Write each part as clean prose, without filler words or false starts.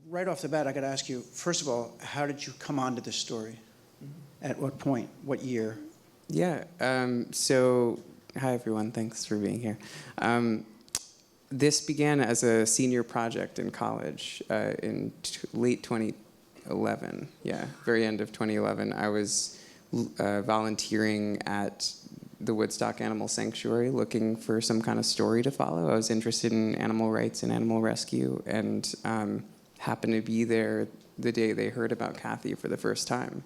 right off the bat, I got to ask you, first of all, how did you come onto this story? At what point? What year? Yeah. So, hi everyone. Thanks for being here. This began as a senior project in college in late 2011. Yeah, very end of 2011. I was volunteering at the Woodstock Animal Sanctuary looking for some kind of story to follow. I was interested in animal rights and animal rescue, and happened to be there the day they heard about Kathy for the first time.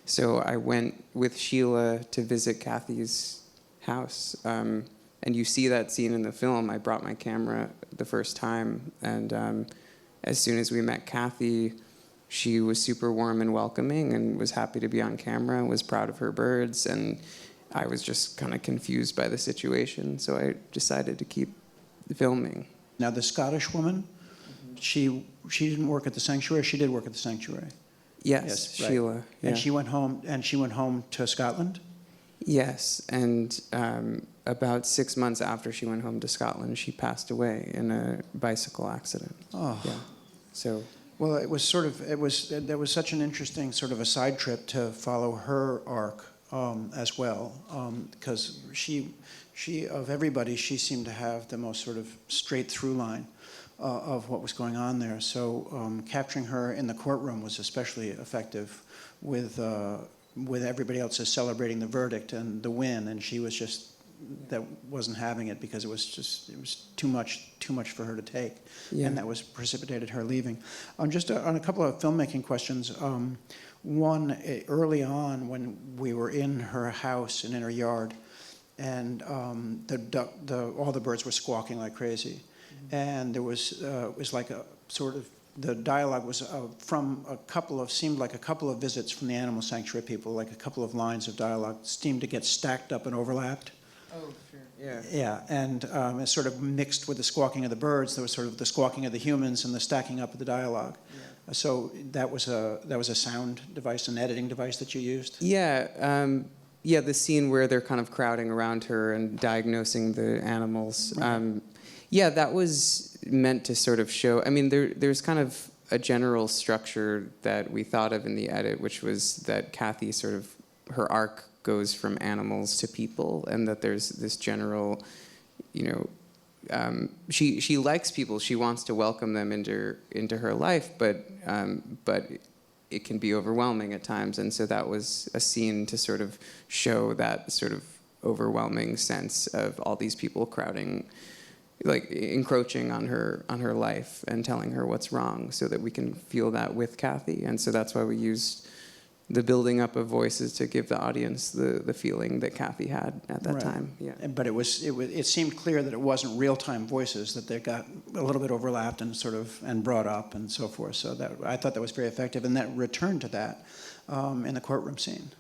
So I went with Sheila to visit Kathy's house. And you see that scene in the film. I brought my camera the first time, and as soon as we met Kathy, she was super warm and welcoming and was happy to be on camera and was proud of her birds, and I was just kind of confused by the situation, so I decided to keep filming. Now, the Scottish woman, she didn't work at the sanctuary. She did work at the sanctuary. Yes, right. Sheila. Yeah. And she went home to Scotland? Yes, and about 6 months after she went home to Scotland, she passed away in a bicycle accident. Oh. Yeah. So. Well, there was such an interesting sort of a side trip to follow her arc as well, because she of everybody, she seemed to have the most sort of straight through line of what was going on there. So capturing her in the courtroom was especially effective with everybody else just celebrating the verdict and the win, and she was just wasn't having it because it was too much for her to take, yeah. And that was precipitated her leaving. Just on a couple of filmmaking questions. One, early on when we were in her house and in her yard, and all the birds were squawking like crazy, and there was it was like a sort of, the dialogue was from seemed like a couple of visits from the animal sanctuary people, like a couple of lines of dialogue seemed to get stacked up and overlapped. Oh, sure. Yeah. Yeah, and it sort of mixed with the squawking of the birds. There was sort of the squawking of the humans and the stacking up of the dialogue. Yeah. So that was a sound device, an editing device that you used? Yeah. Yeah, the scene where they're kind of crowding around her and diagnosing the animals. Right. Yeah, that was meant to sort of show, I mean, there's kind of a general structure that we thought of in the edit, which was that Kathy sort of, her arc goes from animals to people, and that there's this general, she likes people, she wants to welcome them into her life, but it can be overwhelming at times, and so that was a scene to sort of show that sort of overwhelming sense of all these people crowding, like encroaching on her life and telling her what's wrong, so that we can feel that with Kathy, and so that's why we used the building up of voices to give the audience the feeling that Kathy had at that time. Yeah. But it seemed clear that it wasn't real-time voices, that they got a little bit overlapped and brought up and so forth. So I thought that was very effective, and that returned to that in the courtroom scene.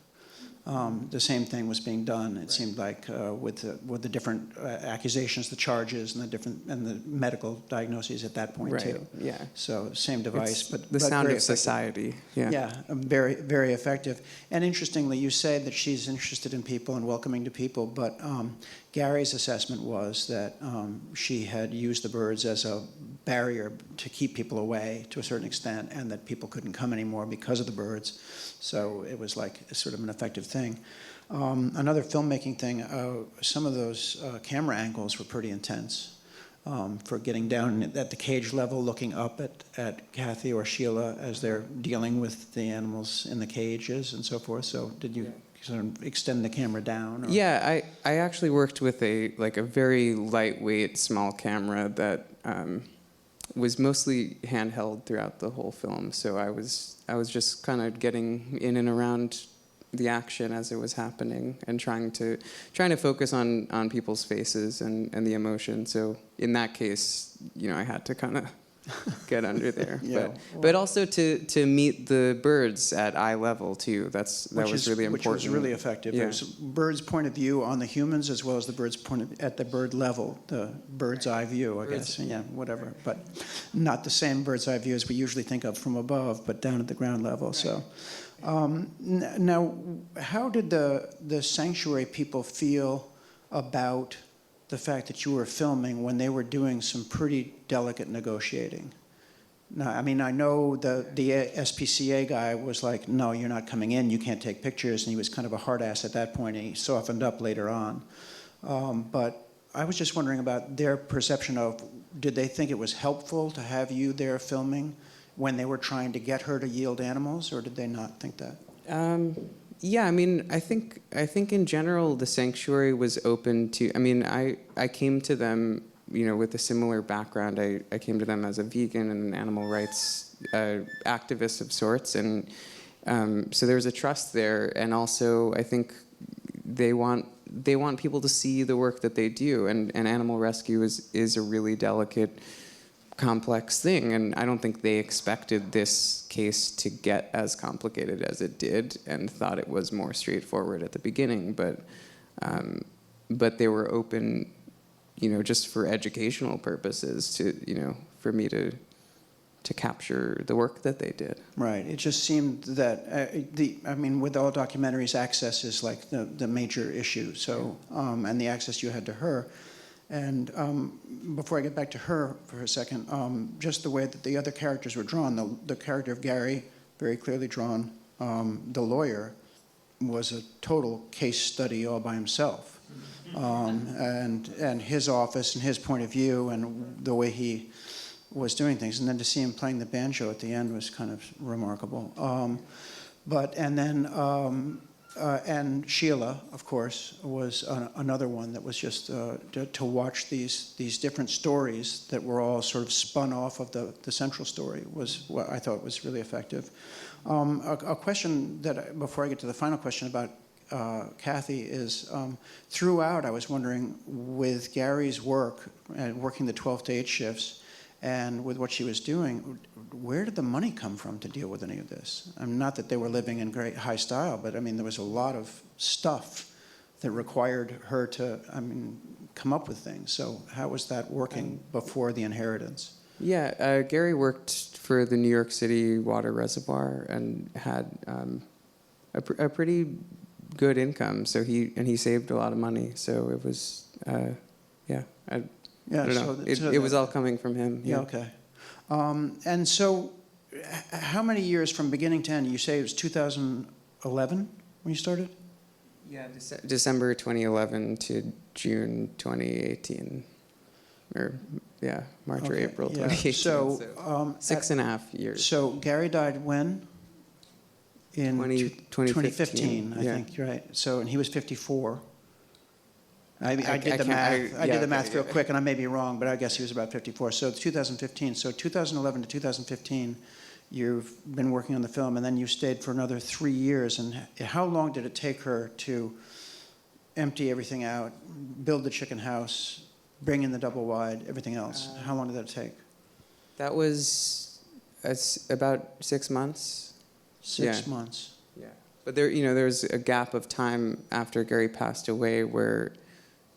The same thing was being done. It seemed like with the different accusations, the charges, and the medical diagnoses at that point too. Yeah. So same device, but the sound very of society. Yeah. Yeah, very, very effective. And interestingly, you say that she's interested in people and welcoming to people, but Gary's assessment was that she had used the birds as a barrier to keep people away to a certain extent, and that people couldn't come anymore because of the birds. So it was like sort of an effective thing. Another filmmaking thing, some of those camera angles were pretty intense for getting down at the cage level, looking up at Kathy or Sheila as they're dealing with the animals in the cages and so forth. So did you sort of extend the camera down? Or? Yeah, I actually worked with a very lightweight small camera that was mostly handheld throughout the whole film. So I was just kind of getting in and around the action as it was happening and trying to focus on people's faces and the emotion. So in that case, I had to kind of get under there. Yeah. But also to meet the birds at eye level too. That was really important. Which was really effective. Yeah. There's bird's point of view on the humans as well as the bird's at the bird level, the bird's eye view, I guess. Yeah, whatever. But not the same bird's eye view as we usually think of from above, but down at the ground level. Right. So. Now, how did the sanctuary people feel about the fact that you were filming when they were doing some pretty delicate negotiating? No, I mean, I know the SPCA guy was like, no, you're not coming in, you can't take pictures, and he was kind of a hard ass at that point, and he softened up later on. But I was just wondering about their perception of, did they think it was helpful to have you there filming when they were trying to get her to yield animals, or did they not think that? Yeah, I mean, I think in general the sanctuary was open to. I mean, I came to them, you know, with a similar background. I came to them as a vegan and an animal rights activist of sorts, and so there's a trust there. And also, I think they want people to see the work that they do, and animal rescue is a really delicate, complex thing, and I don't think they expected this case to get as complicated as it did, and thought it was more straightforward at the beginning. But they were open, you know, just for educational purposes, to, you know, for me to capture the work that they did. Right. It just seemed that I mean, with all documentaries, access is like the major issue. So and the access you had to her. And before I get back to her for a second, just the way that the other characters were drawn, the character of Gary, very clearly drawn, the lawyer, was a total case study all by himself. And his office and his point of view and the way he was doing things. And then to see him playing the banjo at the end was kind of remarkable. And Sheila, of course, was another one that was just to watch these different stories that were all sort of spun off of the central story was what I thought was really effective. A question that, before I get to the final question about Kathy, is throughout I was wondering, with Gary's work and working the 12 to 8 shifts, and with what she was doing, where did the money come from to deal with any of this? I mean, not that they were living in great high style, but I mean, there was a lot of stuff that required her to, I mean, come up with things. So how was that working before the inheritance? Yeah, Gary worked for the New York City water reservoir and had a pretty good income. So he saved a lot of money. So it was, yeah. I don't know. It was all coming from him. Yeah, okay. And so how many years from beginning to end? You say it was 2011 when you started? Yeah, December 2011 to June 2018. Or, yeah, March or April 2018. So 6.5 years. So Gary died when? In 2015, I think, you're right. So, and he was 54. I did the math. I did the math real quick, and I may be wrong, but I guess he was about 54. So 2015. So 2011 to 2015, you've been working on the film, and then you stayed for another 3 years. And how long did it take her to empty everything out, build the chicken house, bring in the double wide, everything else? How long did that take? That was about 6 months. 6 months. Yeah, but there's a gap of time after Gary passed away where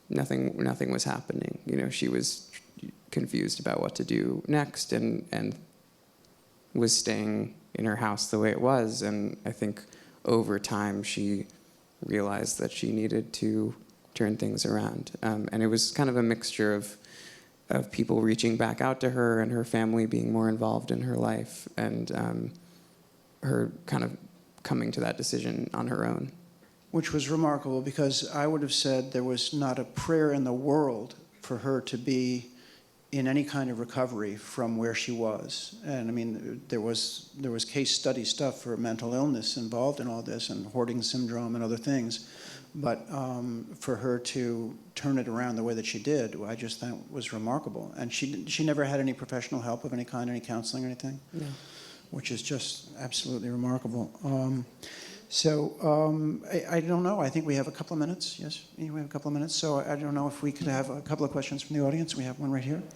nothing was happening. You know, she was confused about what to do next, and was staying in her house the way it was. And I think over time she realized that she needed to turn things around. And it was kind of a mixture of people reaching back out to her and her family being more involved in her life, and her kind of coming to that decision on her own. Which was remarkable, because I would have said there was not a prayer in the world for her to be in any kind of recovery from where she was. And I mean, there was case study stuff for mental illness involved in all this, and hoarding syndrome and other things. But for her to turn it around the way that she did, I just thought was remarkable. And she never had any professional help of any kind, any counseling or anything? No. Which is just absolutely remarkable. I don't know. I think we have a couple of minutes. Yes, we have a couple of minutes. So I don't know if we could have a couple of questions from the audience. We have one right here. So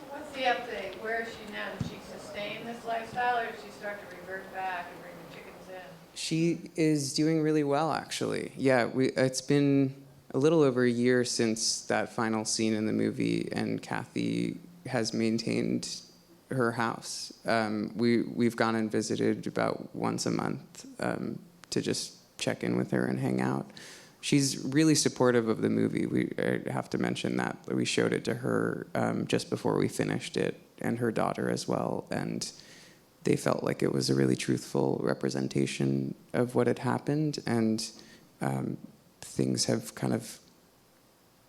what's the update? Where is she now? Did she sustain this lifestyle, or did she start to revert back and bring the chickens in? She is doing really well, actually. Yeah, it's been a little over a year since that final scene in the movie, and Kathy has maintained her house. We've gone and visited about once a month to just check in with her and hang out. She's really supportive of the movie. I have to mention that we showed it to her just before we finished it, and her daughter as well, and they felt like it was a really truthful representation of what had happened, and things have kind of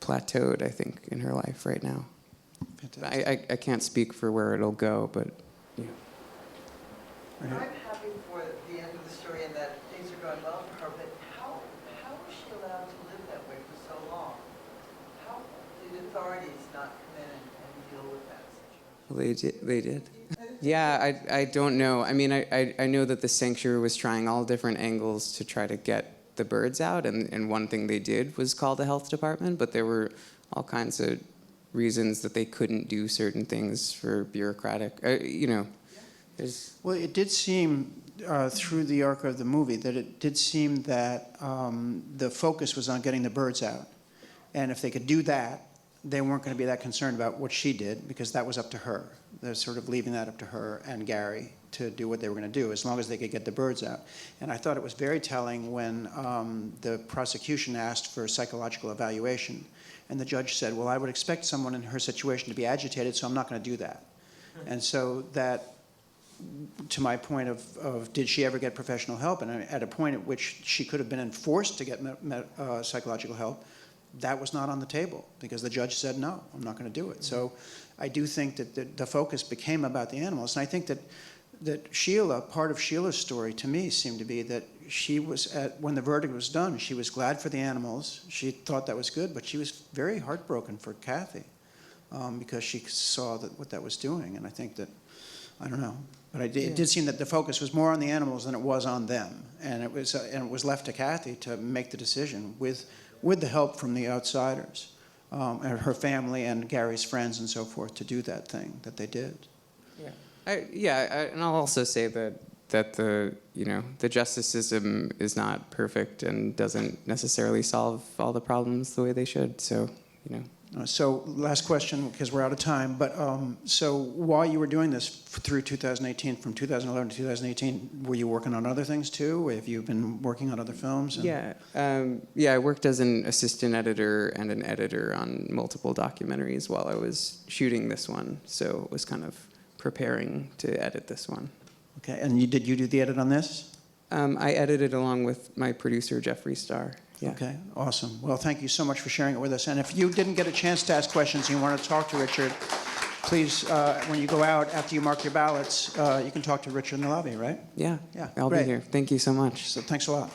plateaued, I think, in her life right now. Fantastic. I can't speak for where it'll go, but yeah. Right here. I'm happy for the end of the story and that things are going well for her, but how was she allowed to live that way for so long? How did authorities not come in and deal with that situation? Well, they did. Yeah, I don't know. I mean, I know that the sanctuary was trying all different angles to try to get the birds out, and one thing they did was call the health department, but there were all kinds of reasons that they couldn't do certain things for bureaucratic, there's... Well, it did seem through the arc of the movie that it did seem that the focus was on getting the birds out. And if they could do that, they weren't going to be that concerned about what she did, because that was up to her. They're sort of leaving that up to her and Gary to do what they were going to do, as long as they could get the birds out. And I thought it was very telling when the prosecution asked for a psychological evaluation. And the judge said, well, I would expect someone in her situation to be agitated, so I'm not going to do that. And so that, to my point of did she ever get professional help, and at a point at which she could have been enforced to get psychological help, that was not on the table, because the judge said, no, I'm not going to do it. So I do think that the focus became about the animals. And I think that Sheila, part of Sheila's story to me seemed to be that she was, when the verdict was done, she was glad for the animals. She thought that was good, but she was very heartbroken for Kathy because she saw what that was doing. And I think that, I don't know, but it did seem that the focus was more on the animals than it was on them. And it was left to Kathy to make the decision with the help from the outsiders, and her family and Gary's friends and so forth, to do that thing that they did. And I'll also say that the justice system is not perfect and doesn't necessarily solve all the problems the way they should. So, So last question, because we're out of time. But so while you were doing this through 2018, from 2011 to 2018, were you working on other things too? Have you been working on other films? Yeah, I worked as an assistant editor and an editor on multiple documentaries while I was shooting this one. So it was kind of preparing to edit this one. Okay, and did you do the edit on this? I edited along with my producer, Jeffree Star. Yeah. Okay, awesome. Well, thank you so much for sharing it with us. And if you didn't get a chance to ask questions and you want to talk to Richard, please, when you go out, after you mark your ballots, you can talk to Richard in the lobby, right? Yeah, Yeah, I'll great. be here. Thank you so much. So thanks a lot.